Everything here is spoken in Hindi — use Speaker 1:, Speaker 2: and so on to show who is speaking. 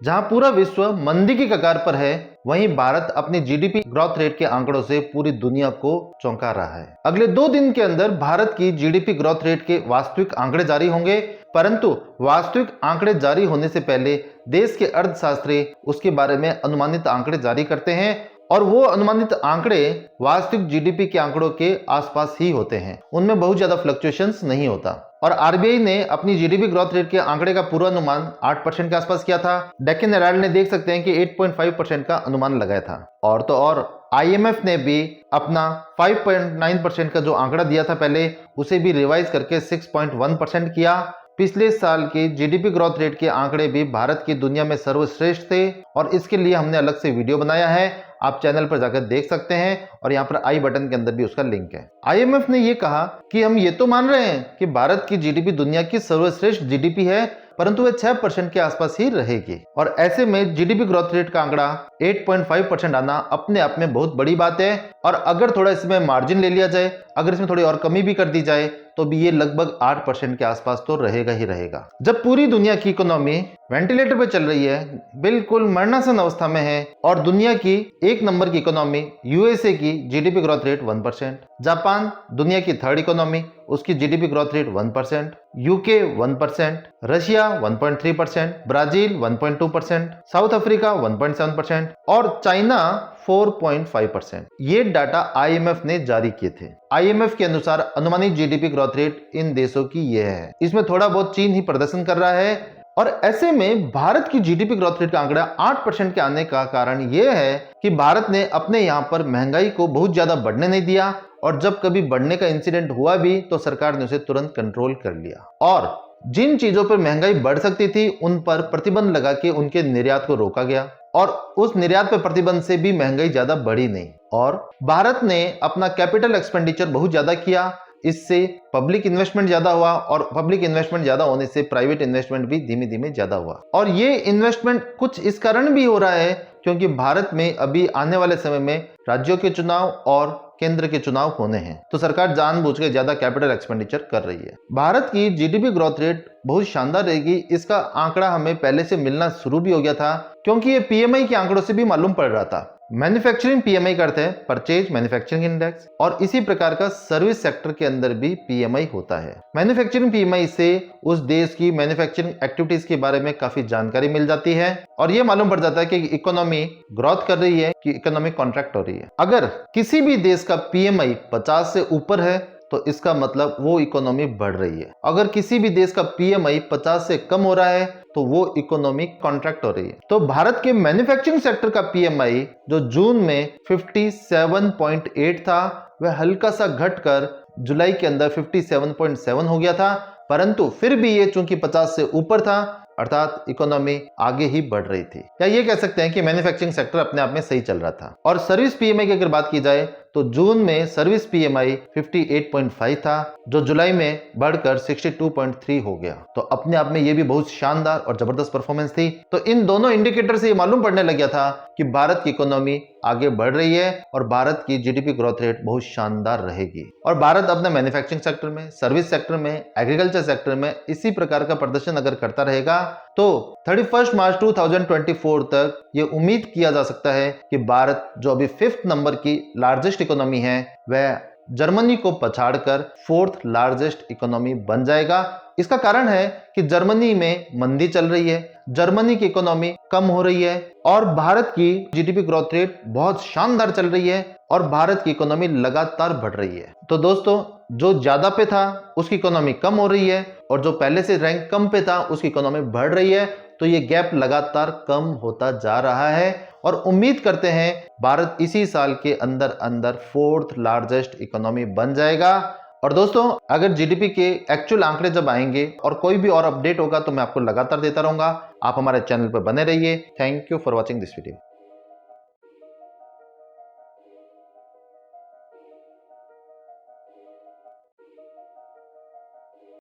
Speaker 1: जहां पूरा विश्व मंदी की कगार पर है, वहीं भारत अपनी जीडीपी ग्रोथ रेट के आंकड़ों से पूरी दुनिया को चौंका रहा है। अगले 2 दिन के अंदर भारत की जीडीपी ग्रोथ रेट के वास्तविक आंकड़े जारी होंगे, परंतु वास्तविक आंकड़े जारी होने से पहले देश के अर्थशास्त्री उसके बारे में अनुमानित आंकड़े जारी करते हैं और वो अनुमानित आंकड़े वास्तविक जीडीपी के आंकड़ों के आसपास ही होते हैं, उनमें बहुत ज्यादा फ्लक्चुएशंस नहीं होता। और आरबीआई ने अपनी जीडीपी ग्रोथ रेट के आंकड़े का पूर्वानुमान 8% के आसपास किया था। डेक्कन हेराल्ड ने देख सकते हैं कि 8.5% का अनुमान लगाया था। और तो और आईएमएफ ने भी अपना 5.9% का जो आंकड़ा दिया था पहले, उसे भी रिवाइज करके 6.1% किया। पिछले साल की जीडीपी ग्रोथ रेट के आंकड़े भी भारत की दुनिया में सर्वश्रेष्ठ थे और इसके लिए हमने अलग से वीडियो बनाया है, आप चैनल पर जाकर देख सकते हैं और यहाँ पर आई बटन के अंदर भी उसका लिंक है। आईएमएफ ने ये कहा कि हम ये तो मान रहे हैं कि भारत की जीडीपी दुनिया की सर्वश्रेष्ठ जीडीपी है, परंतु वह 6% के आसपास ही रहेगी। और ऐसे में जीडीपी ग्रोथ रेट का आंकड़ा 8.5% आना अपने आप में बहुत बड़ी बात है। और अगर थोड़ा इसमें मार्जिन ले लिया जाए, अगर इसमें थोड़ी और कमी भी कर दी जाए, तो भी ये लगभग 8% के आसपास तो रहेगा ही रहेगा। जब पूरी दुनिया की इकोनॉमी वेंटिलेटर पे चल रही है, बिल्कुल मरणासन अवस्था में है, और दुनिया की 1 नंबर की इकोनॉमी यूएसए की जीडीपी ग्रोथ रेट 1%, जापान दुनिया की 3rd इकोनॉमी, उसकी GDP growth rate 1%, UK 1%, Russia 1.3%, Brazil 1.2%, south Africa 1.7% और चाइना 4.5%। ये डाटा आईएमएफ ने जारी किए थे। आईएमएफ के अनुसार अनुमानित जीडीपी ग्रोथ रेट इन देशों की यह है। इसमें थोड़ा बहुत चीन ही प्रदर्शन कर रहा है। और ऐसे में भारत की जीडीपी ग्रोथ रेट का आंकड़ा 8% के आने का कारण यह है कि भारत ने अपने यहाँ पर महंगाई को बहुत ज्यादा बढ़ने नहीं दिया, और जब कभी बढ़ने का इंसिडेंट हुआ भी तो सरकार ने उसे तुरंत कंट्रोल कर लिया। और जिन चीजों पर महंगाई बढ़ सकती थी उन पर प्रतिबंध लगा के उनके निर्यात को रोका गया, और उस निर्यात पर प्रतिबंध से भी महंगाई ज्यादा बढ़ी नहीं। और भारत ने अपना कैपिटल एक्सपेंडिचर बहुत ज्यादा किया, इससे पब्लिक इन्वेस्टमेंट ज्यादा हुआ, और पब्लिक इन्वेस्टमेंट ज्यादा होने से प्राइवेट इन्वेस्टमेंट भी धीमे धीमे ज्यादा हुआ। और ये इन्वेस्टमेंट कुछ इस कारण भी हो रहा है क्योंकि भारत में अभी आने वाले समय में राज्यों के चुनाव और केंद्र के चुनाव होने हैं, तो सरकार जानबूझकर ज्यादा कैपिटल एक्सपेंडिचर कर रही है। भारत की जीडीपी ग्रोथ रेट बहुत शानदार रहेगी। इसका आंकड़ा हमें पहले से मिलना शुरू भी हो गया था, क्योंकि ये पीएमआई के आंकड़ों से भी मालूम पड़ रहा था। मैन्युफैक्चरिंग पीएमआई करते हैं, परचेज मैन्युफैक्चरिंग इंडेक्स, और इसी प्रकार का सर्विस सेक्टर के अंदर भी पीएमआई होता है। मैन्युफैक्चरिंग पीएमआई से उस देश की मैन्युफैक्चरिंग एक्टिविटीज के बारे में काफी जानकारी मिल जाती है, और ये मालूम पड़ जाता है कि इकोनॉमी ग्रोथ कर रही है कि इकोनॉमी कॉन्ट्रैक्ट हो रही है। अगर किसी भी देश का पीएमआई 50 से ऊपर है तो इसका मतलब वो इकोनॉमी बढ़ रही है। अगर किसी भी देश का पीएमआई 50 से कम हो रहा है तो वो इकोनॉमी कॉन्ट्रैक्ट हो रही है। तो भारत के मैन्युफैक्चरिंग सेक्टर का पीएमआई जो जून में 57.8 था, वह हल्का सा घटकर जुलाई के अंदर 57.7 हो गया था, परंतु फिर भी ये चूंकि 50 से ऊपर था, अर्थात इकोनॉमी आगे ही बढ़ रही थी। या ये कह सकते हैं कि मैन्युफैक्चरिंग सेक्टर अपने आप में सही चल रहा था। और सर्विस पीएमआई की अगर बात की जाए तो जून में सर्विस पीएमआई 58.5 था, जो जुलाई में बढ़कर 62.3 हो गया। तो अपने आप में ये भी बहुत शानदार और जबरदस्त परफॉर्मेंस थी। तो इन दोनों इंडिकेटर से ये मालूम पड़ने लग गया था कि भारत की इकोनॉमी आगे बढ़ रही है और भारत की जीडीपी ग्रोथ रेट बहुत शानदार रहेगी। और भारत अपने मैन्युफैक्चरिंग सेक्टर में, सर्विस सेक्टर में, एग्रीकल्चर सेक्टर में इसी प्रकार का प्रदर्शन अगर करता रहेगा तो 31 मार्च 2024 तक ये उम्मीद किया जा सकता है कि भारत जो अभी 5th नंबर की लार्जेस्ट इकोनॉमी है, वह जर्मनी को पछाड़कर 4th लार्जेस्ट इकोनॉमी बन जाएगा। इसका कारण है कि जर्मनी में मंदी चल रही है, जर्मनी की इकोनॉमी कम हो रही है, और भारत की जीडीपी ग्रोथ रेट बहुत शानदार चल रही है और भारत की इकोनॉमी लगातार बढ़ रही है। तो दोस्तों, जो ज्यादा पे था उसकी इकोनॉमी कम हो रही है, और जो पहले से रैंक कम पे था उसकी इकोनॉमी बढ़ रही है। तो ये गैप लगातार कम होता जा रहा है, और उम्मीद करते हैं भारत इसी साल के अंदर अंदर 4th लार्जेस्ट इकोनॉमी बन जाएगा। और दोस्तों, अगर जीडीपी के एक्चुअल आंकड़े जब आएंगे और कोई भी और अपडेट होगा तो मैं आपको लगातार देता रहूंगा। आप हमारे चैनल पर बने रहिए। Thank you for watching this video.